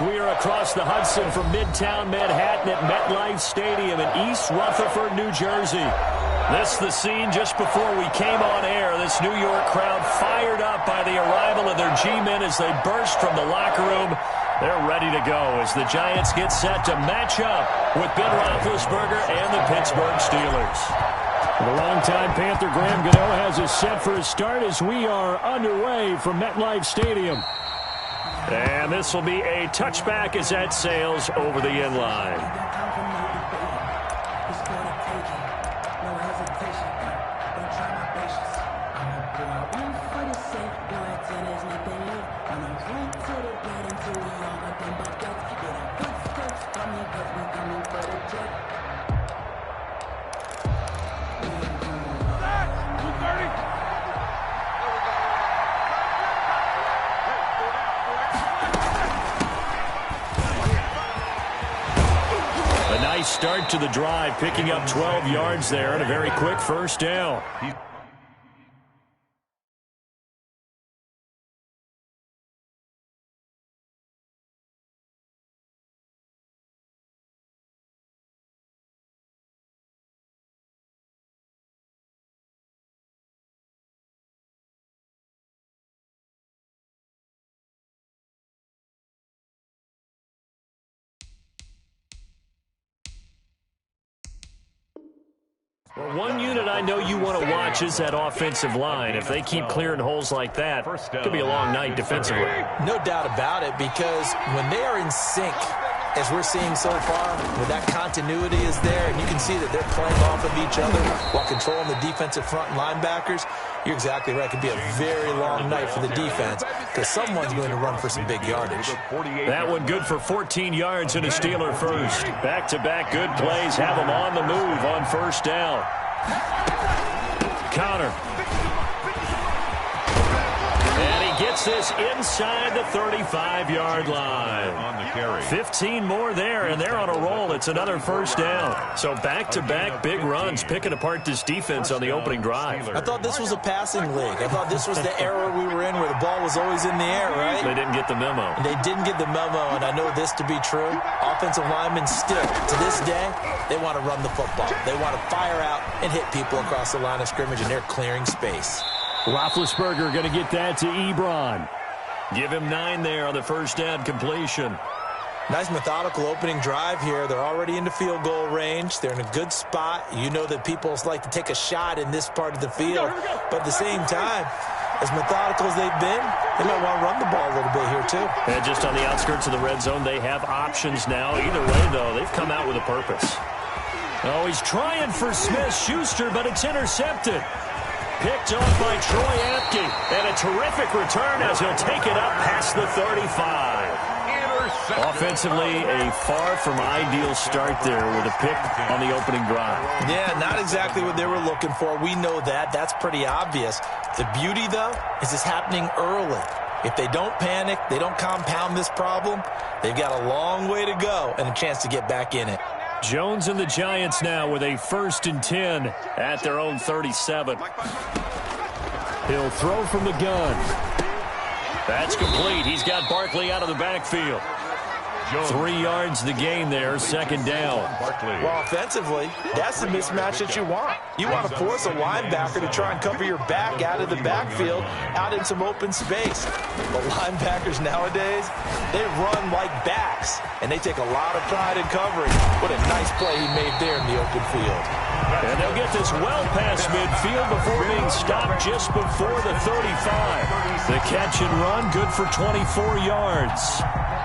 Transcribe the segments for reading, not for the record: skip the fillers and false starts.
We are across the Hudson from Midtown Manhattan at MetLife Stadium in East Rutherford, New Jersey. This is the scene just before we came on air. This New York crowd fired up by the arrival of their G-men as they burst from the locker room. They're ready to go as the Giants get set to match up with Ben Roethlisberger and the Pittsburgh Steelers. The longtime Panther Graham Gano has us set for a start as we are underway from MetLife Stadium. And this will be a touchback as that sails over the end line. Start to the drive, picking up 12 yards there and a very quick first down. Well, one unit I know you want to watch is that offensive line. If they keep clearing holes like that, it could be a long night defensively. No doubt about it, because when they are in sync, as we're seeing so far, when that continuity is there, and you can see that they're playing off of each other while controlling the defensive front linebackers, you're exactly right. It could be a very long night for the defense because someone's going to run for some big yardage. That one good for 14 yards and a Steeler first. Back-to-back good plays have them on the move on first down. Counter. And he gets this inside the 35-yard line. On the carry. 15 more there, and they're on a roll. It's another first down. So back-to-back big runs, picking apart this defense on the opening drive. I thought this was a passing league. I thought this was the era we were in where the ball was always in the air, right? They didn't get the memo. They didn't get the memo, and I know this to be true. Offensive linemen still, to this day, they want to run the football. They want to fire out and hit people across the line of scrimmage, and they're clearing space. Roethlisberger going to get that to Ebron. Give him 9 there on the first down completion. Nice methodical opening drive here. They're already into field goal range. They're in a good spot. You know that people like to take a shot in this part of the field. But at the same time, as methodical as they've been, they might want to run the ball a little bit here too. And just on the outskirts of the red zone, they have options now. Either way, though, they've come out with a purpose. Oh, he's trying for Smith-Schuster, but it's intercepted. Picked off by Troy Apke. And a terrific return as he'll take it up past the 35. Offensively, a far from ideal start there with a pick on the opening drive. Yeah, not exactly what they were looking for. We know that. That's pretty obvious. The beauty, though, is it's happening early. If they don't panic, they don't compound this problem, they've got a long way to go and a chance to get back in it. Jones and the Giants now with a 1st and 10 at their own 37. He'll throw from the gun. That's complete. He's got Barkley out of the backfield. 3 yards the gain there, second down. Well, offensively, that's the mismatch that you want. You want to force a linebacker to try and cover your back out of the backfield, out in some open space. But linebackers nowadays, they run like backs, and they take a lot of pride in covering. What a nice play he made there in the open field. And they'll get this well past midfield before being stopped just before the 35. The catch and run, good for 24 yards.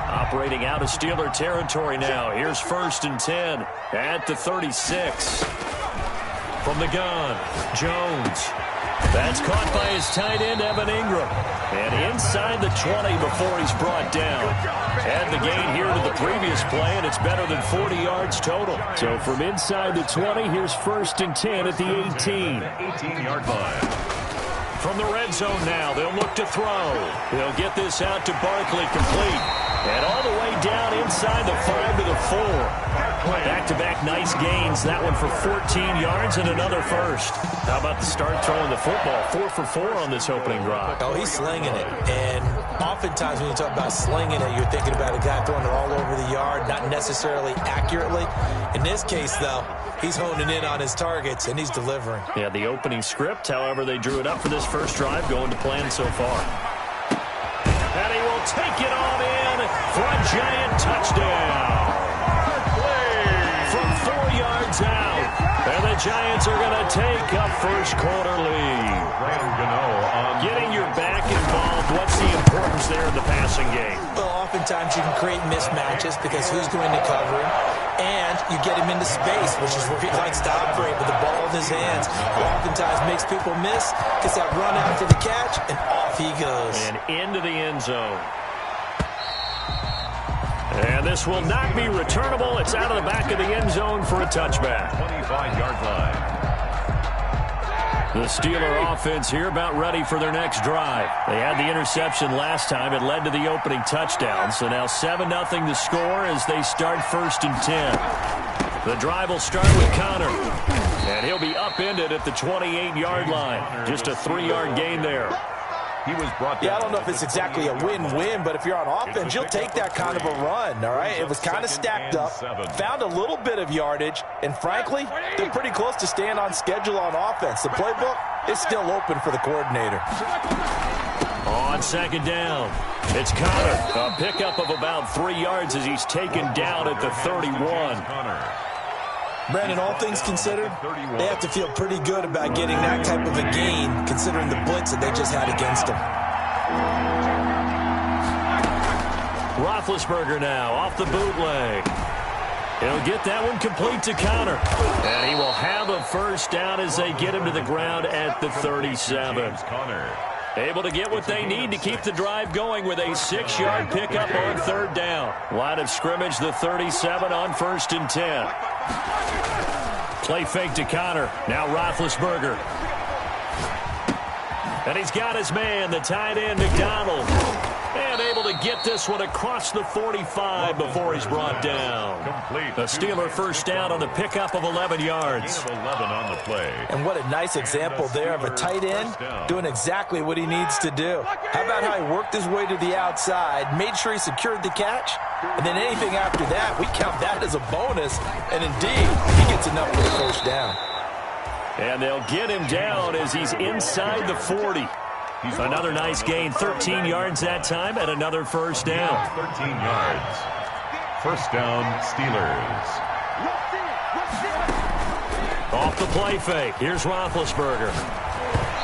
Operating out of Steeler territory now. Here's 1st and 10 at the 36. From the gun, Jones. That's caught by his tight end, Evan Ingram. And inside the 20 before he's brought down. Add the gain here to the previous play, and it's better than 40 yards total. So from inside the 20, here's 1st and 10 at the 18. 18-yard line. from the red zone now. They'll look to throw. They'll get this out to Barkley, complete. And all the way down inside the 5 to the 4. Back-to-back nice gains. That one for 14 yards and another first. How about the start throwing the football? 4 for 4 on this opening drive. Oh, he's slinging it. And oftentimes when you talk about slinging it, you're thinking about a guy throwing it all over the yard, not necessarily accurately. In this case, though, he's honing in on his targets, and he's delivering. Yeah, the opening script, however, they drew it up for this first drive, going to plan so far. And he will take it on in for a giant touchdown. From 4 yards out. And the Giants are going to take a first quarter lead. Getting your back involved, what's the importance there in the passing game? Well, oftentimes you can create mismatches because who's going to cover him? And you get him into space, which is where he likes to operate with the ball in his hands. Oftentimes makes people miss, gets that run out for the catch, and off he goes. And into the end zone. And this will not be returnable. It's out of the back of the end zone for a touchback. 25-yard line. The Steeler offense here about ready for their next drive. They had the interception last time. It led to the opening touchdown. So now 7-0 the score as they start 1st and 10. The drive will start with Connor. And he'll be upended at the 28-yard line. Just a 3-yard gain there. He was brought down. Yeah, I don't know if it's exactly a win-win, but if you're on offense, you'll take that kind of a run, all right? It was kind of stacked up, found a little bit of yardage, and frankly, they're pretty close to staying on schedule on offense. The playbook is still open for the coordinator. On 2nd down, it's Connor. A pickup of about 3 yards as he's taken down at the 31. Brandon, all things considered, they have to feel pretty good about getting that type of a gain, considering the blitz that they just had against them. Roethlisberger now off the bootleg. He'll get that one complete to Connor. And he will have a first down as they get him to the ground at the 37. Able to get what they need to keep the drive going with a 6-yard pickup on 3rd down. Line of scrimmage, the 37 on 1st and 10. Play fake to Connor. Now Roethlisberger. And he's got his man, the tight end, McDonald. And able to get this one across the 45 before he's brought down. A Steeler first down on the pickup of 11 yards. 11 on the play. And what a nice example there of a tight end doing exactly what he needs to do. How about how he worked his way to the outside, made sure he secured the catch, and then anything after that, we count that as a bonus. And indeed, he gets enough for the first down. And they'll get him down as he's inside the 40. Another nice gain, 13 yards that time, and another first down. 13 yards. First down, Steelers. Off the play fake. Here's Roethlisberger.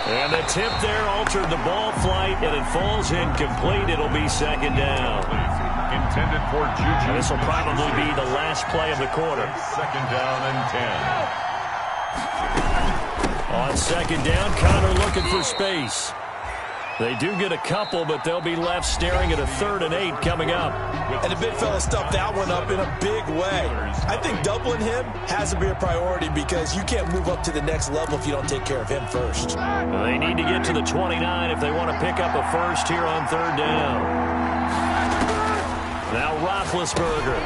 And the tip there altered the ball flight, and it falls incomplete. It'll be 2nd down. Intended for Juju. This will probably be the last play of the quarter. 2nd down and 10. On 2nd down, Connor looking for space. They do get a couple, but they'll be left staring at a 3rd and 8 coming up. And the big fella stuffed that one up in a big way. I think doubling him has to be a priority because you can't move up to the next level if you don't take care of him first. They need to get to the 29 if they want to pick up a first here on 3rd down. Now Roethlisberger.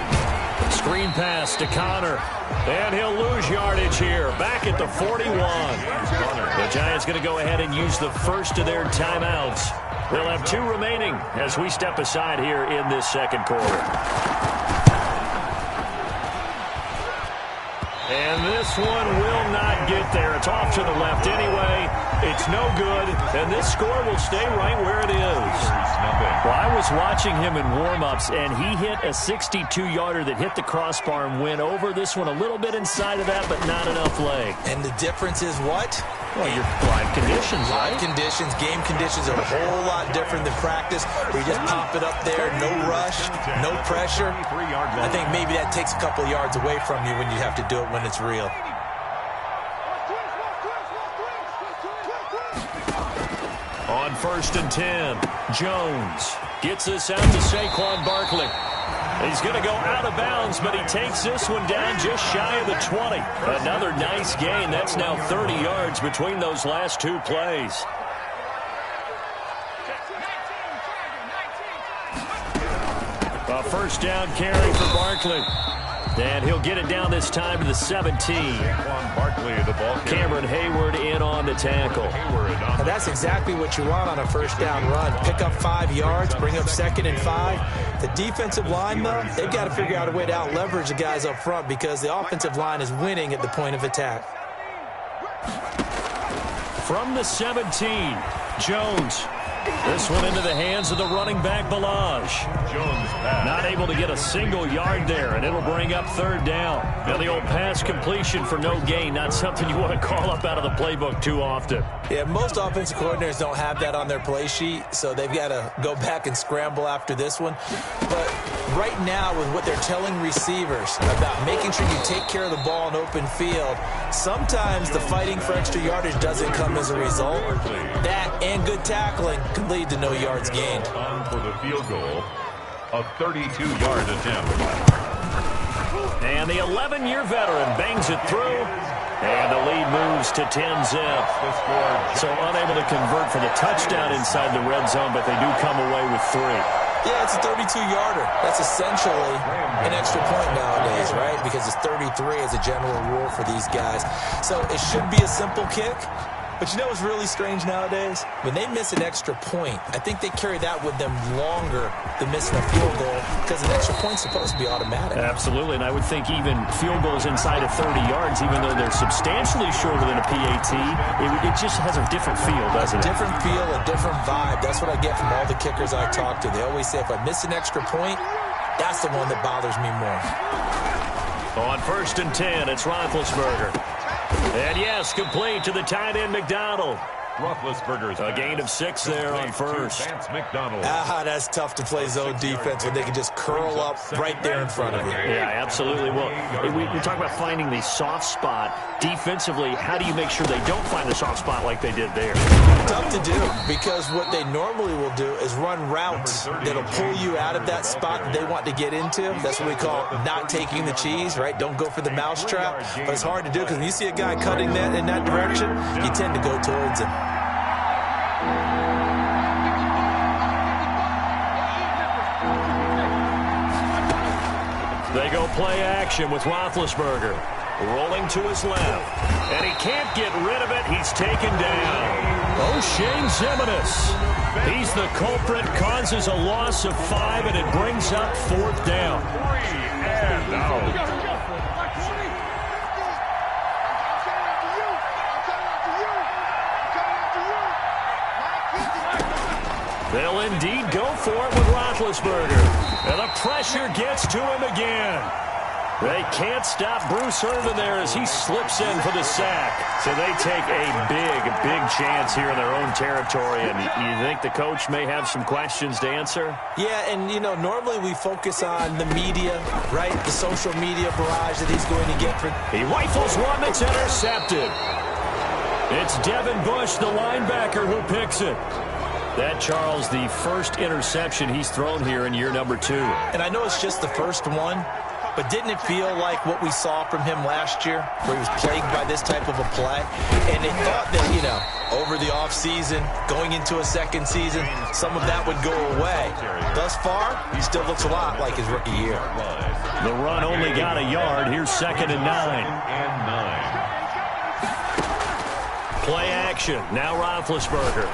Screen pass to Connor. And he'll lose yardage here. Back at the 41. The Giants going to go ahead and use the first of their timeouts. They'll have 2 remaining as we step aside here in this 2nd quarter. And this one will not get there. It's off to the left anyway. It's no good. And this score will stay right where it is. Well, I was watching him in warm-ups, and he hit a 62-yarder that hit the crossbar and went over. This one a little bit inside of that, but not enough leg. And the difference is what? Well, your live conditions, right? Live conditions, game conditions are a whole lot different than practice, where you just pop it up there, no rush, no pressure. I think maybe that takes a couple of yards away from you when you have to do it when it's real. On 1st and 10, Jones gets this out to Saquon Barkley. He's going to go out of bounds, but he takes this one down just shy of the 20. Another nice gain. That's now 30 yards between those last 2 plays. A first down carry for Barkley. And he'll get it down this time to the 17. Barkley, the ball carrier. Cameron Hayward in on the tackle. Now that's exactly what you want on a first down run. Pick up 5 yards, bring up 2nd and 5. The defensive line, though, they've got to figure out a way to out-leverage the guys up front because the offensive line is winning at the point of attack. From the 17, Jones. This one into the hands of the running back, Ballage. Jones pass. Not able to get a single yard there, and it'll bring up 3rd down. Now the old pass completion for no gain, not something you want to call up out of the playbook too often. Yeah, most offensive coordinators don't have that on their play sheet, so they've got to go back and scramble after this one. But right now, with what they're telling receivers about making sure you take care of the ball in open field, sometimes the fighting for extra yardage doesn't come as a result. That and good tackling could lead to no yards gained. On for the field goal, a 32-yard attempt. And the 11-year veteran bangs it through, and the lead moves to 10-zip. So unable to convert for the touchdown inside the red zone, but they do come away with 3. Yeah, it's a 32-yarder. That's essentially an extra point nowadays, right? Because it's 33 as a general rule for these guys. So it should be a simple kick. But you know what's really strange nowadays? When they miss an extra point, I think they carry that with them longer than missing a field goal because an extra point's supposed to be automatic. Absolutely, and I would think even field goals inside of 30 yards, even though they're substantially shorter than a PAT, it just has a different feel, doesn't it? A different feel, a different vibe. That's what I get from all the kickers I talk to. They always say if I miss an extra point, that's the one that bothers me more. On 1st and 10, it's Roethlisberger. And yes, complete to the tight end, McDonald. Roethlisberger's a gain of 6 there on first. Vance McDonald. That's tough to play zone defense when they can just curl up right there in front of you. Yeah, absolutely. Well, we talk about finding the soft spot. Defensively, how do you make sure they don't find the soft spot like they did there? Tough to do because what they normally will do is run routes that'll pull you out of that spot that they want to get into. That's what we call not taking the cheese, right? Don't go for the mousetrap. But it's hard to do because when you see a guy cutting that in that direction, you tend to go towards him. They go play action with Roethlisberger. Rolling to his left. And he can't get rid of it. He's taken down. O'Shane Ximines. He's the culprit. Causes a loss of 5, and it brings up 4th down. 3 and out. They'll indeed go for it with Roethlisberger. And the pressure gets to him again. They can't stop Bruce Irvin there as he slips in for the sack. So they take a big chance here in their own territory. And you think the coach may have some questions to answer? Yeah, and, you know, normally we focus on the media, right? The social media barrage that he's going to get. He rifles one that's intercepted. It's Devin Bush, the linebacker, who picks it. That, Charles, the first interception he's thrown here in year number 2. And I know it's just the first one, but didn't it feel like what we saw from him last year, where he was plagued by this type of a play? And they thought that, you know, over the offseason, going into a second season, some of that would go away. Thus far, he still looks a lot like his rookie year. The run only got a yard. Here's 2nd and 9. Play action. Now Roethlisberger.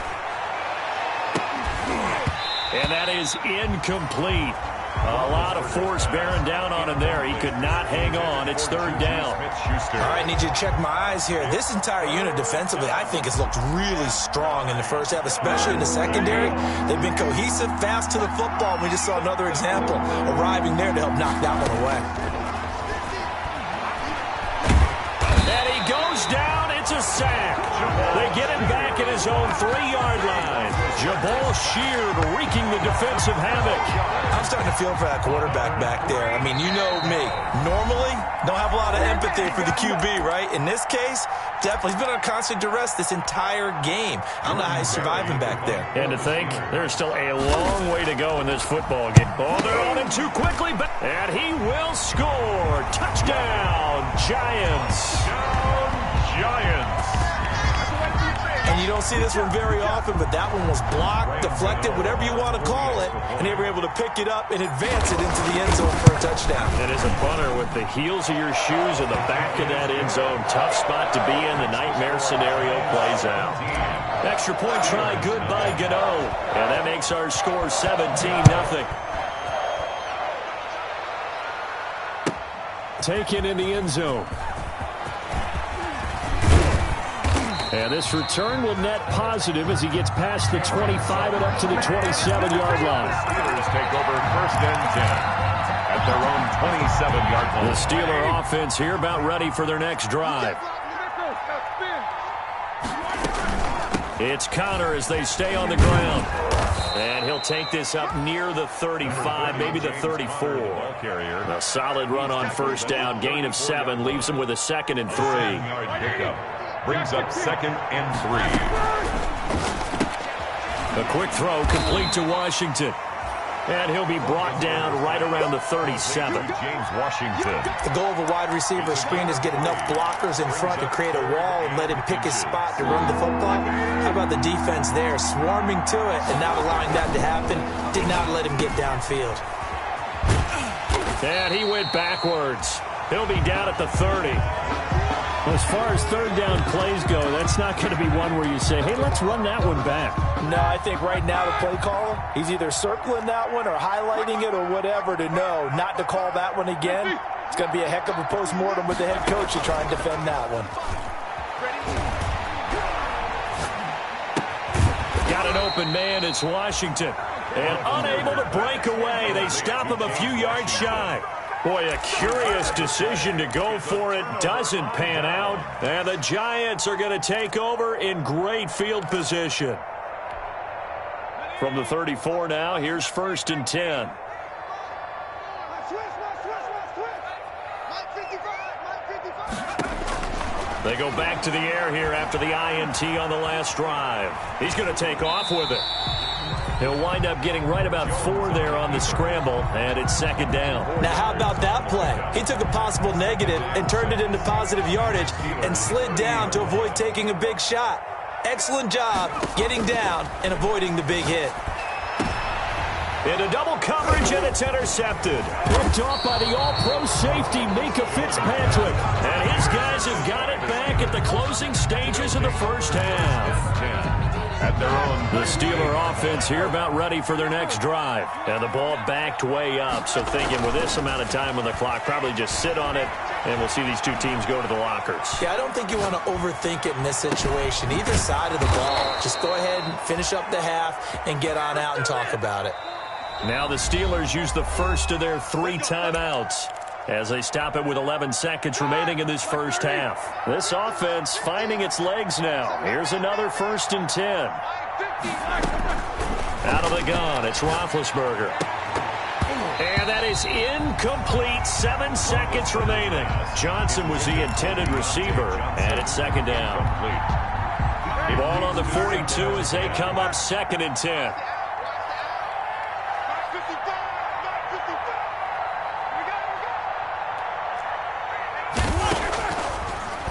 And that is incomplete. A lot of force bearing down on him there. He could not hang on. It's 3rd down. All right, I need you to check my eyes here. This entire unit defensively, I think, has looked really strong in the first half, especially in the secondary. They've been cohesive, fast to the football. We just saw another example arriving there to help knock that one away. And he goes down. It's a sack. They get him back at his own 3-yard line. Jabal Sheard wreaking the defensive havoc. I'm starting to feel for that quarterback back there. I mean, you know me. Normally, don't have a lot of empathy for the QB, right? In this case, definitely. He's been on constant duress this entire game. I don't know how he's surviving back there. And to think, there's still a long way to go in this football game. Oh, they're on him too quickly, and he will score. Touchdown, Giants. Giants. And you don't see this one very often, but that one was blocked, deflected, whatever you want to call it, and they were able to pick it up and advance it into the end zone for a touchdown. And as a punter, with the heels of your shoes in the back of that end zone, tough spot to be in. The nightmare scenario plays out. Extra point try, good by Gano. And that makes our score 17-0. Taken in the end zone. And this return will net positive as he gets past the 25 and up to the 27-yard line. Steelers take over 1st and 10 at their own 27-yard line. The Steeler offense here about ready for their next drive. It's Connor as they stay on the ground. And he'll take this up near the 35, maybe the 34. A solid run on 1st down, gain of 7, leaves him with a 2nd and 3. Brings up 2nd and 3. A quick throw complete to Washington. And he'll be brought down right around the 37. James Washington. The goal of a wide receiver screen is get enough blockers in front to create a wall and let him pick his spot to run the football. How about the defense there, swarming to it and not allowing that to happen? Did not let him get downfield. And he went backwards. He'll be down at the 30. As far as 3rd down plays go, that's not going to be one where you say, hey, let's run that one back. No, I think right now the play caller, he's either circling that one or highlighting it or whatever to know not to call that one again. It's going to be a heck of a postmortem with the head coach to try and defend that one. Got an open man, it's Washington. And unable to break away, they stop him a few yards shy. Boy, a curious decision to go for it. Doesn't pan out. And the Giants are going to take over in great field position. From the 34 now, here's 1st and 10. They go back to the air here after the INT on the last drive. He's going to take off with it. He'll wind up getting right about 4 there on the scramble, and it's 2nd down. Now, how about that play? He took a possible negative and turned it into positive yardage and slid down to avoid taking a big shot. Excellent job getting down and avoiding the big hit. Into double coverage, and it's intercepted. Picked off by the all-pro safety, Minkah Fitzpatrick. And his guys have got it back at the closing stages of the 1st half. At their own. The Steeler offense here about ready for their next drive. And the ball backed way up, so thinking with this amount of time on the clock, probably just sit on it, and we'll see these two teams go to the lockers. Yeah, I don't think you want to overthink it in this situation. Either side of the ball, just go ahead and finish up the half and get on out and talk about it. Now the Steelers use the first of their 3 timeouts as they stop it with 11 seconds remaining in this 1st half. This offense finding its legs now. Here's another 1st and 10. Out of the gun, it's Roethlisberger. And that is incomplete. 7 seconds remaining. Johnson was the intended receiver, and it's 2nd down. Ball on the 42 as they come up 2nd and 10.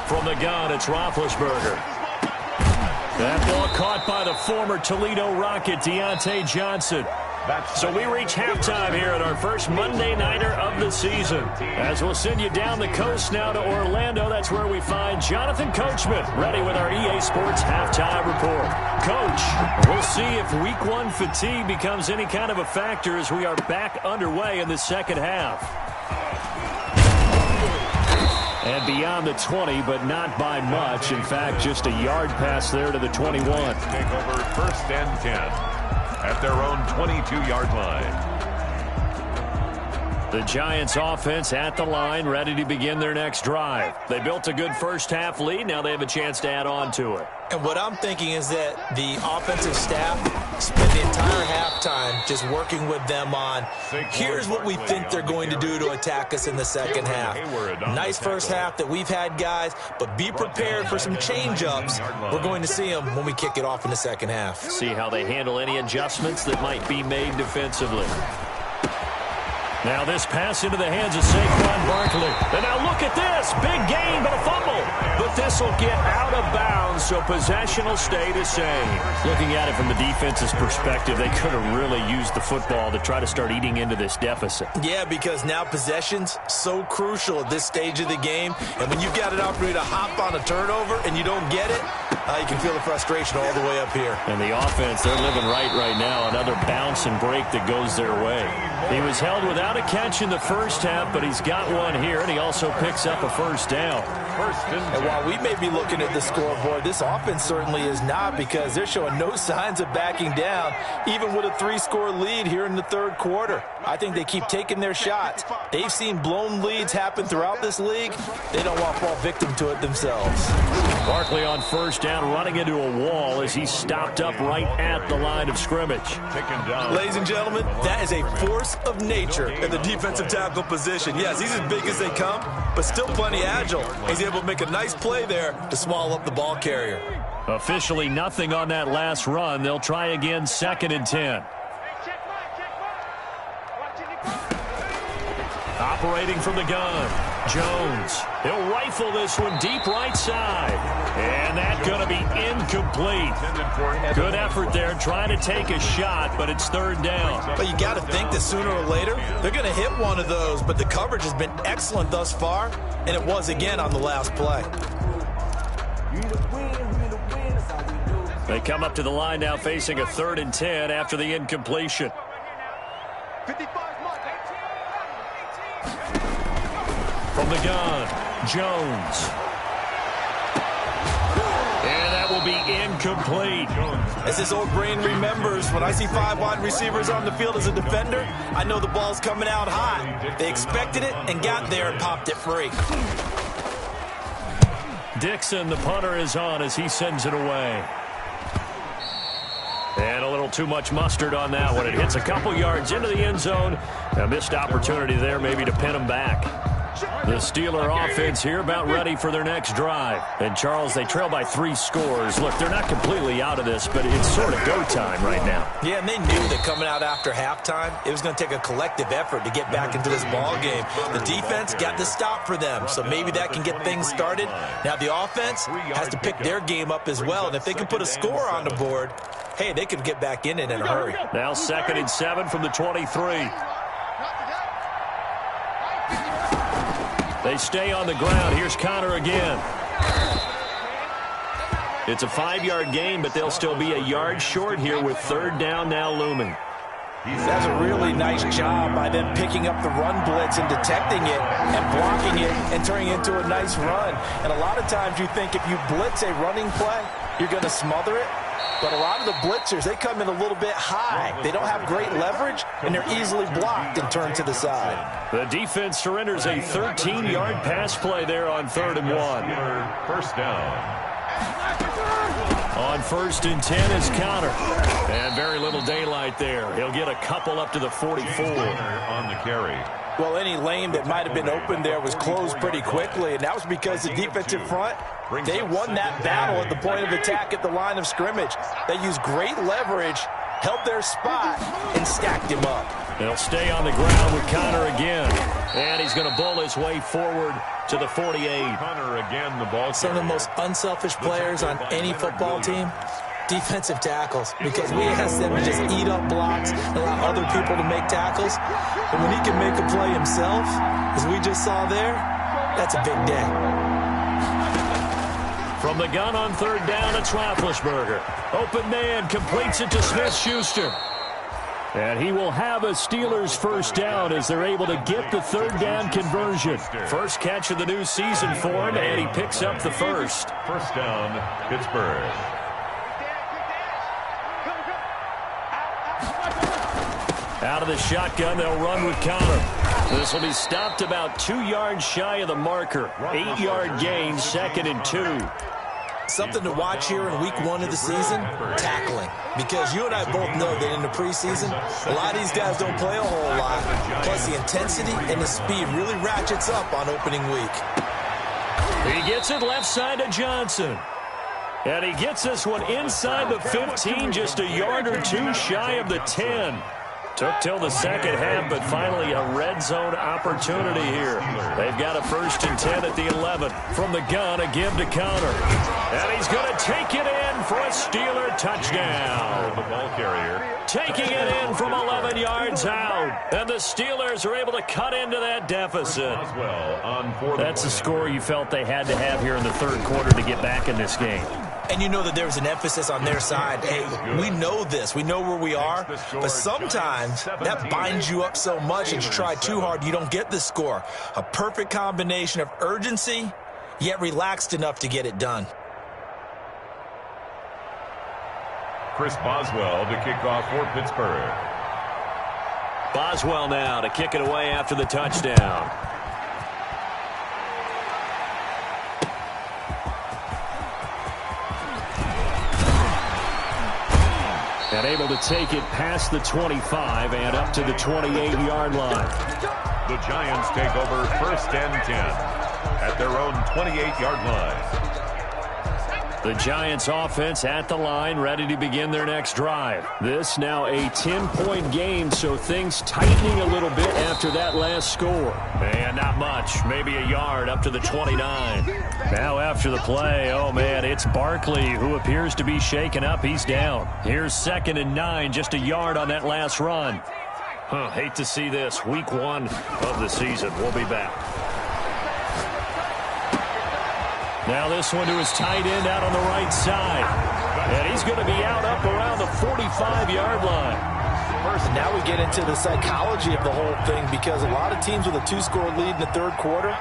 From the gun, it's Roethlisberger. That ball caught by the former Toledo Rocket, Deontay Johnson. So we reach halftime here at our first Monday Nighter of the season. As we'll send you down the coast now to Orlando, that's where we find Jonathan Coachman, ready with our EA Sports Halftime Report. Coach, we'll see if Week 1 fatigue becomes any kind of a factor as we are back underway in the 2nd half. And beyond the 20, but not by much. In fact, just a yard pass there to the 21. Take over 1st and 10 at their own 22-yard line. The Giants offense at the line, ready to begin their next drive. They built a good 1st half lead. Now they have a chance to add on to it. And what I'm thinking is that the offensive staff spent the entire halftime just working with them on, here's what we think they're going to do to attack us in the 2nd half. Nice 1st half that we've had, guys, but be prepared for some change-ups. We're going to see them when we kick it off in the 2nd half. See how they handle any adjustments that might be made defensively. Now this pass into the hands of Saquon Barkley. And now look at this. Big gain, but a fumble. But this will get out of bounds, so possession will stay the same. Looking at it from the defense's perspective, they could have really used the football to try to start eating into this deficit. Yeah, because now possession's so crucial at this stage of the game. And when you've got an opportunity to hop on a turnover and you don't get it, you can feel the frustration all the way up here. And the offense, they're living right now. Another bounce and break that goes their way. He was held without a catch in the first half, but he's got one here, and he also picks up a first down. And while we may be looking at the scoreboard, this offense certainly is not, because they're showing no signs of backing down, even with a 3-score lead here in the third quarter. I think they keep taking their shots. They've seen blown leads happen throughout this league. They don't want to fall victim to it themselves. Barkley on first down, running into a wall as he's stopped up right at the line of scrimmage. Ladies and gentlemen, that is a force of nature in the defensive tackle position. Yes, he's as big as they come, but still plenty agile. He's able to make a nice play there to swallow up the ball carrier. Officially nothing on that last run. They'll try again, 2nd and 10. Operating from the gun, Jones. He'll rifle this one deep right side. And that's going to be incomplete. Good effort there, trying to take a shot, but it's 3rd down. But you got to think that sooner or later, they're going to hit one of those. But the coverage has been excellent thus far, and it was again on the last play. They come up to the line now facing a 3rd and 10 after the incompletion. From the gun, Jones. And that will be incomplete. As this old brain remembers, when I see 5 wide receivers on the field as a defender, I know the ball's coming out hot. They expected it and got there and popped it free. Dixon, the punter, is on as he sends it away. And a little too much mustard on that one. It hits a couple yards into the end zone. A missed opportunity there maybe to pin him back. The Steeler offense here about ready for their next drive. And, Charles, they trail by 3 scores. Look, they're not completely out of this, but it's sort of go time right now. Yeah, and they knew that coming out after halftime, it was going to take a collective effort to get back into this ball game. The defense got the stop for them, so maybe that can get things started. Now the offense has to pick their game up as well, and if they can put a score on the board, hey, they could get back in it in a hurry. Now 2nd and 7 from the 23. They stay on the ground. Here's Connor again. It's a 5-yard gain, but they'll still be a yard short here with 3rd down now looming. That's a really nice job by them picking up the run blitz and detecting it and blocking it and turning it into a nice run. And a lot of times you think if you blitz a running play, you're going to smother it. But a lot of the blitzers, they come in a little bit high. They don't have great leverage, and they're easily blocked and turned to the side. The defense surrenders a 13-yard pass play there on 3rd and 1. First down. On 1st and 10 is Connor. And very little daylight there. He'll get a couple up to the 44. On the carry. Well, any lane that might have been open there was closed pretty quickly, and that was because the defensive front, they won that battle at the point of attack at the line of scrimmage. They used great leverage, held their spot, and stacked him up. They'll stay on the ground with Connor again. And he's going to bull his way forward to the 48. Connor again, the ball. Some of the most unselfish players on any football team, defensive tackles, because we ask them to just eat up blocks, allow other people to make tackles. And when he can make a play himself, as we just saw there, that's a big day. From the gun on 3rd down, it's Roethlisberger. Open man, completes it to Smith-Schuster. And he will have a Steelers first down as they're able to get the 3rd down conversion. First catch of the new season for him, and he picks up the first. First down, Pittsburgh. Out of the shotgun, they'll run with Connor. This will be stopped about 2 yards shy of the marker. 8-yard gain, 2nd and 2. Something to watch here in week 1 of the season, tackling. Because you and I both know that in the preseason, a lot of these guys don't play a whole lot. Plus the intensity and the speed really ratchets up on opening week. He gets it left side to Johnson. And he gets this one inside the 15, just a yard or two shy of the 10. Took till the second half, but finally a red zone opportunity here. They've got a 1st and 10 at the 11. From the gun, a give to counter. And he's going to take it in for a Steeler touchdown. The ball carrier. Taking it in from 11 yards out. And the Steelers are able to cut into that deficit. That's the score you felt they had to have here in the third quarter to get back in this game. And you know that there's an emphasis on their side. Hey, we know this. We know where we are. But sometimes that binds you up so much and you try too hard, you don't get the score. A perfect combination of urgency, yet relaxed enough to get it done. Chris Boswell to kick off for Pittsburgh. Boswell now to kick it away after the touchdown. And able to take it past the 25 and up to the 28-yard line. The Giants take over 1st and 10 at their own 28-yard line. The Giants offense at the line, ready to begin their next drive. This now a 10-point game, so things tightening a little bit after that last score. And not much, maybe a yard up to the 29. Now after the play, oh man, it's Barkley who appears to be shaken up. He's down. Here's 2nd and 9, just a yard on that last run. Hate to see this. Week 1 of the season. We'll be back. Now this one to his tight end out on the right side. And he's going to be out up around the 45-yard line. Now we get into the psychology of the whole thing, because a lot of teams with a 2-score lead in the third quarter,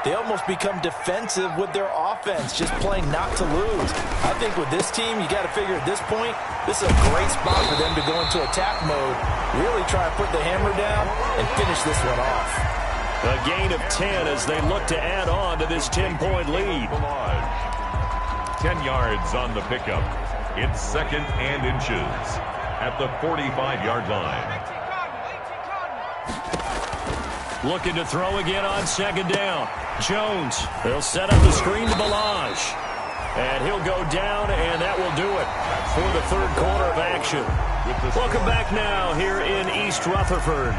they almost become defensive with their offense, just playing not to lose. I think with this team, you got to figure at this point, this is a great spot for them to go into attack mode, really try to put the hammer down and finish this one off. A gain of 10 as they look to add on to this 10-point lead. 10 yards on the pickup. It's 2nd and inches at the 45-yard line. Looking to throw again on 2nd down. Jones, they'll set up the screen to Ballage. And he'll go down, and that will do it for the third quarter of action. Welcome back now here in East Rutherford.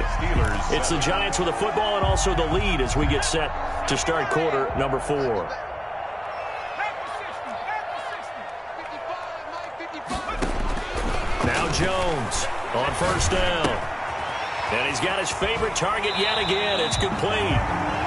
It's the Giants with the football and also the lead as we get set to start quarter number 4. Now Jones on 1st down. And he's got his favorite target yet again. It's complete.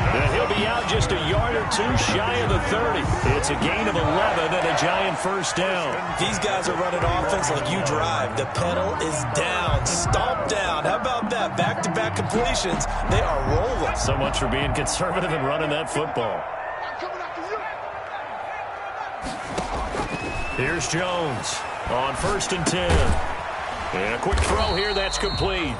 And he'll be out just a yard or two shy of the 30. It's a gain of 11 and a Giant 1st down. These guys are running offense like you drive. The pedal is down, stomp down. How about that? Back-to-back completions. They are rolling. So much for being conservative and running that football. Here's Jones on 1st and 10. And a quick throw here, that's complete.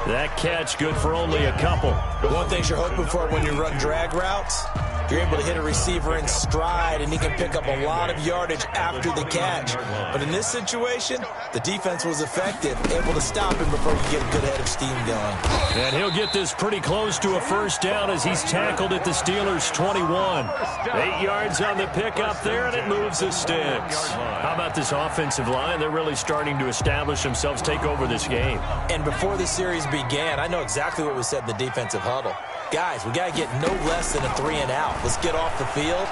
That catch good for only a couple. One thing you're hoping for when you run drag routes, you're able to hit a receiver in stride, and he can pick up a lot of yardage after the catch. But in this situation, the defense was effective, able to stop him before he get a good head of steam going. And he'll get this pretty close to a 1st down as he's tackled at the Steelers' 21. 8 yards on the pickup there, and it moves the sticks. How about this offensive line? They're really starting to establish themselves, take over this game. And before the series began, I know exactly what was said in the defensive huddle. Guys, we got to get no less than a 3 and out. Let's get off the field.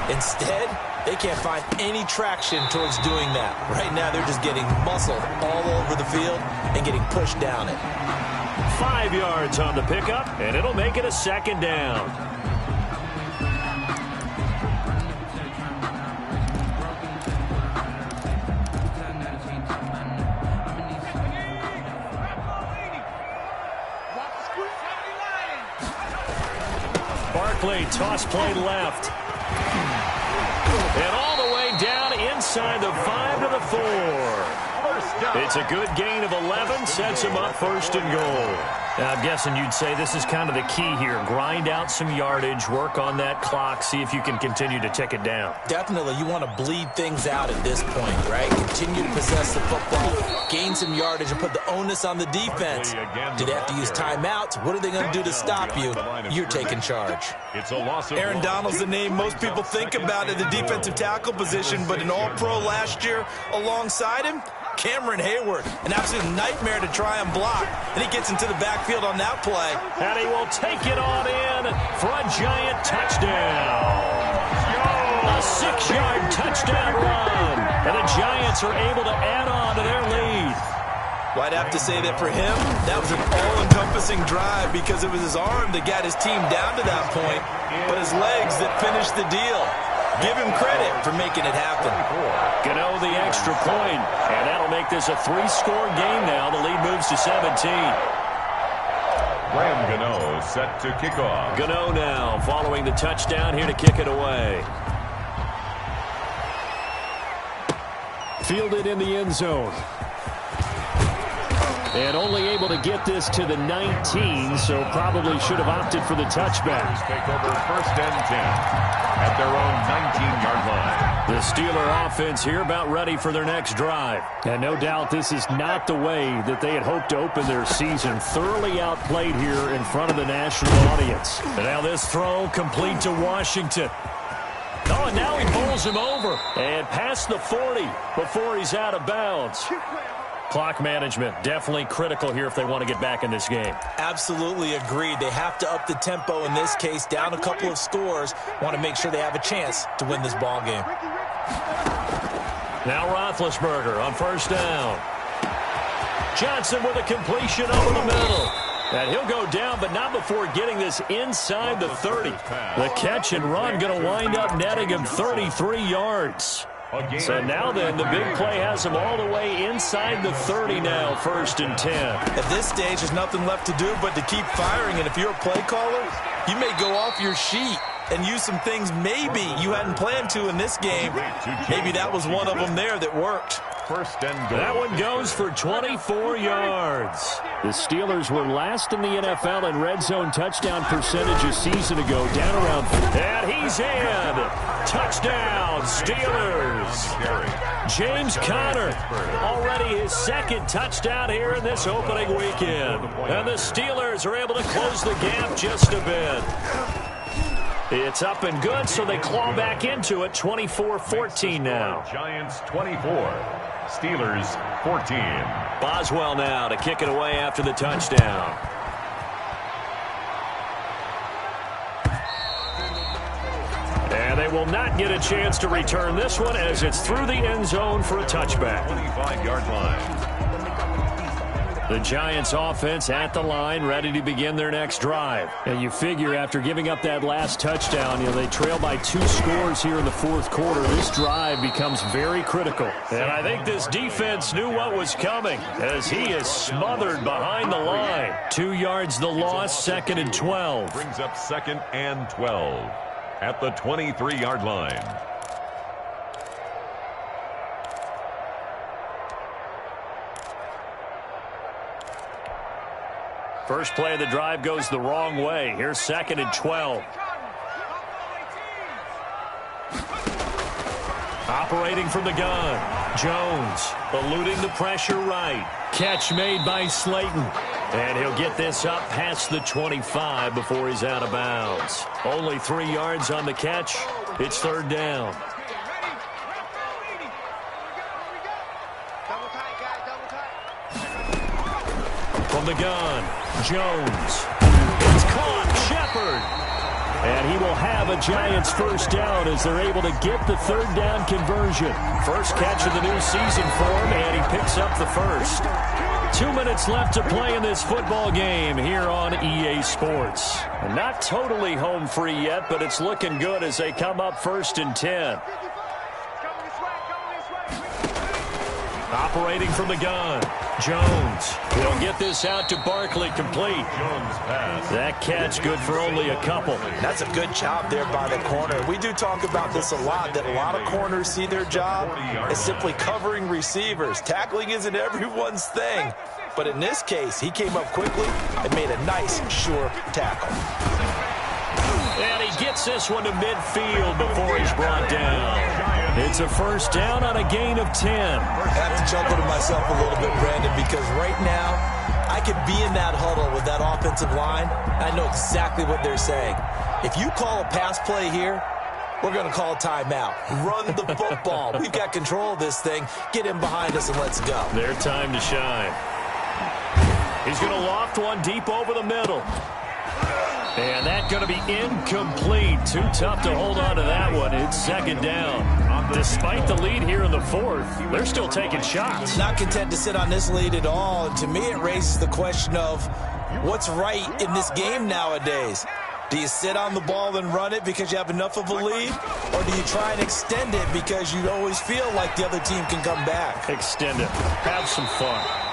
Instead, they can't find any traction towards doing that. Right now, they're just getting muscled all over the field and getting pushed down it. 5 yards on the pickup, and it'll make it a 2nd down. Barkley, toss play left. And all the way down inside the 5 to the 4. It's a good gain of 11, sets him up 1st and goal. Now, I'm guessing you'd say this is kind of the key here. Grind out some yardage, work on that clock, see if you can continue to tick it down. Definitely, you want to bleed things out at this point, right? Continue to possess the football, gain some yardage, and put the onus on the defense. Do they have to use timeouts? What are they going to do to stop you? You're taking charge. Aaron Donald's the name most people think about at the defensive tackle position, but an All-Pro last year alongside him, Cameron Hayward, an absolute nightmare to try and block. And he gets into the backfield on that play. And he will take it on in for a giant touchdown. A 6-yard touchdown run. And the Giants are able to add on to their lead. Well, I'd have to say that for him, that was an all-encompassing drive because it was his arm that got his team down to that point, but his legs that finished the deal. Give him credit for making it happen. Gano the extra point, and that'll make this a 3-score game now. The lead moves to 17. Graham Gano set to kick off. Gano now following the touchdown here to kick it away. Fielded in the end zone. And only able to get this to the 19, so probably should have opted for the touchback. Take over 1st and 10 at their own 19-yard line. The Steeler offense here about ready for their next drive. And no doubt this is not the way that they had hoped to open their season. Thoroughly outplayed here in front of the national audience. And now this throw complete to Washington. Oh, and now he bowls him over. And past the 40 before he's out of bounds. Clock management definitely critical here if they want to get back in this game. Absolutely agreed. They have to up the tempo in this case, down a couple of scores. Want to make sure they have a chance to win this ball game. Now Roethlisberger on 1st down. Johnson with a completion over the middle. And he'll go down, but not before getting this inside the 30. The catch and run going to wind up netting him 33 yards. So now then, the big play has him all the way inside the 30 now, 1st and 10. At this stage, there's nothing left to do but to keep firing. And if you're a play caller, you may go off your sheet and use some things maybe you hadn't planned to in this game. Maybe that was one of them there that worked. 1st and goal. That one goes for 24 yards. The Steelers were last in the NFL in red zone touchdown percentage a season ago, down around. And he's in. Touchdown, Steelers. James Conner, already his 2nd touchdown here in this opening weekend. And the Steelers are able to close the gap just a bit. It's up and good, so they claw back into it, 24-14 now. Giants 24, Steelers 14. Boswell now to kick it away after the touchdown. And they will not get a chance to return this one as it's through the end zone for a touchback. 25-yard line. The Giants offense at the line, ready to begin their next drive. And you figure after giving up that last touchdown, they trail by 2 scores here in the 4th quarter. This drive becomes very critical. And I think this defense knew what was coming as he is smothered behind the line. 2 yards the loss, 2nd and 12. Brings up 2nd and 12 at the 23-yard line. First play of the drive goes the wrong way. Here's 2nd and 12. Operating from the gun. Jones eluding the pressure right. Catch made by Slayton. And he'll get this up past the 25 before he's out of bounds. Only 3 yards on the catch. It's 3rd down. From the gun, Jones. It's caught, Shepard. And he will have a Giants 1st down as they're able to get the 3rd down conversion. First catch of the new season for him, and he picks up the 1st. 2 minutes left to play in this football game here on EA Sports. And not totally home free yet, but it's looking good as they come up 1st and 10. Operating from the gun, Jones. He'll get this out to Barkley, complete. Jones pass. That catch good for only a couple. That's a good job there by the corner. We do talk about this a lot, that a lot of corners see their job as simply covering receivers. Tackling isn't everyone's thing. But in this case, he came up quickly and made a nice, sure tackle. And he gets this one to midfield before he's brought down. It's a 1st down on a gain of 10. I have to chuckle to myself a little bit, Brandon, because right now I could be in that huddle with that offensive line. I know exactly what they're saying. If you call a pass play here, We're going to call timeout. Run the football. We've got control of this thing. Get him behind us and let's go. Their time to shine. He's going to loft one deep over the middle. And that's going to be incomplete. Too tough to hold on to that one. It's second down. Despite the lead here in the fourth, they're still taking shots. Not content to sit on this lead at all. And to me, it raises the question of what's right in this game nowadays. Do you sit on the ball and run it because you have enough of a lead? Or do you try and extend it because you always feel like the other team can come back? Extend it. Have some fun.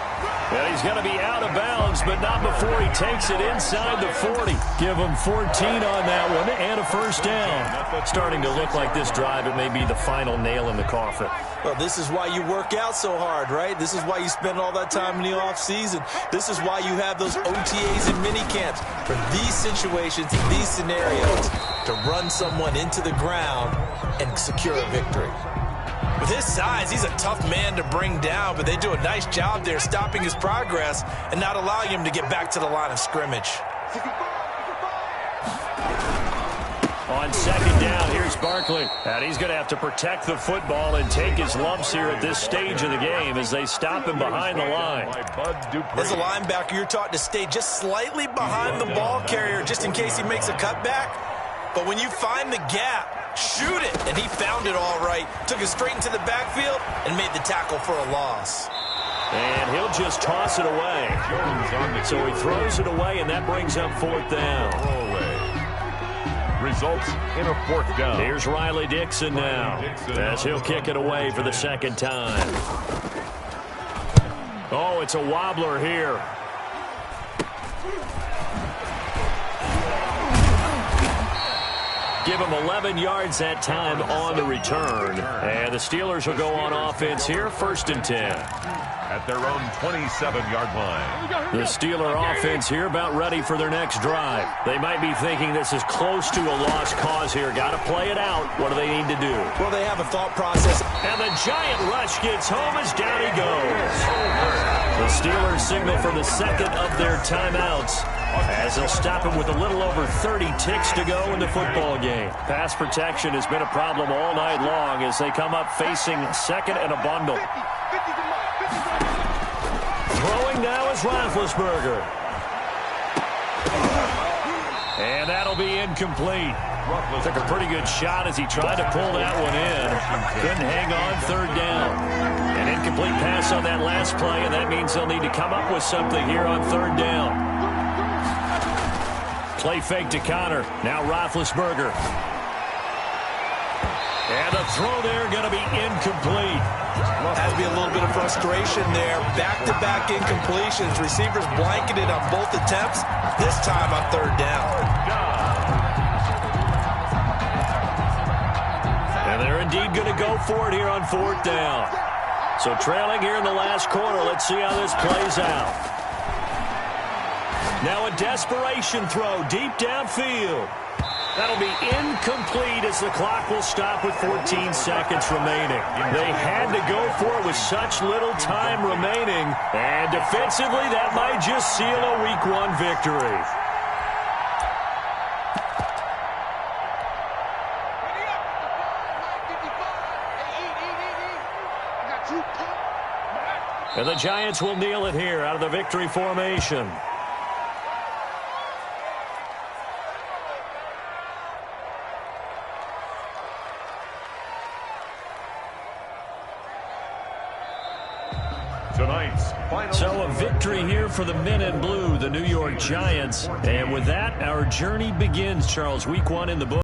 And he's going to be out of bounds, but not before he takes it inside the 40. Give him 14 on that one and a first down. Starting to look like this drive, it may be the final nail in the coffin. Well, this is why you work out so hard, right? This is why you spend all that time in the offseason. This is why you have those OTAs and mini camps for these situations, these scenarios, to run someone into the ground and secure a victory. With his size, he's a tough man to bring down, but they do a nice job there stopping his progress and not allowing him to get back to the line of scrimmage. On second down, here's Barkley. And he's going to have to protect the football and take his lumps here at this stage of the game as they stop him behind the line. As a linebacker, you're taught to stay just slightly behind the ball carrier just in case he makes a cutback. But when you find the gap, shoot it. And he found it all right. Took it straight into the backfield and made the tackle for a loss. And he'll just toss it away. So he throws it away, and that brings up fourth down. Results in a fourth down. Here's Riley Dixon now as he'll kick it away for the second time. Oh, it's a wobbler here. Give him 11 yards that time on the return. And the Steelers will go on offense here, 1st and 10. At their own 27-yard line. The Steeler offense here about ready for their next drive. They might be thinking this is close to a lost cause here. Got to play it out. What do they need to do? Well, they have a thought process. And the giant rush gets home as down he goes. The Steelers signal for the second of their timeouts as they'll stop him with a little over 30 ticks to go in the football game. Pass protection has been a problem all night long as they come up facing second and a bundle. Throwing now is Roethlisberger. And that'll be incomplete. Took a pretty good shot as he tried to pull that one in. Couldn't hang on, 3rd down. An incomplete pass on that last play, and that means they'll need to come up with something here on 3rd down. Play fake to Connor. Now Roethlisberger. And the throw there going to be incomplete. Has to be a little bit of frustration there. Back-to-back incompletions. Receivers blanketed on both attempts. This time on 3rd down. And they're indeed going to go for it here on 4th down. So trailing here in the last quarter. Let's see how this plays out. Now a desperation throw deep downfield. That'll be incomplete as the clock will stop with 14 seconds remaining. They had to go for it with such little time remaining. And defensively, that might just seal a Week 1 victory. And the Giants will kneel it here out of the victory formation. So a victory here for the men in blue, the New York Giants. And with that, our journey begins, Charles. Week 1 in the book.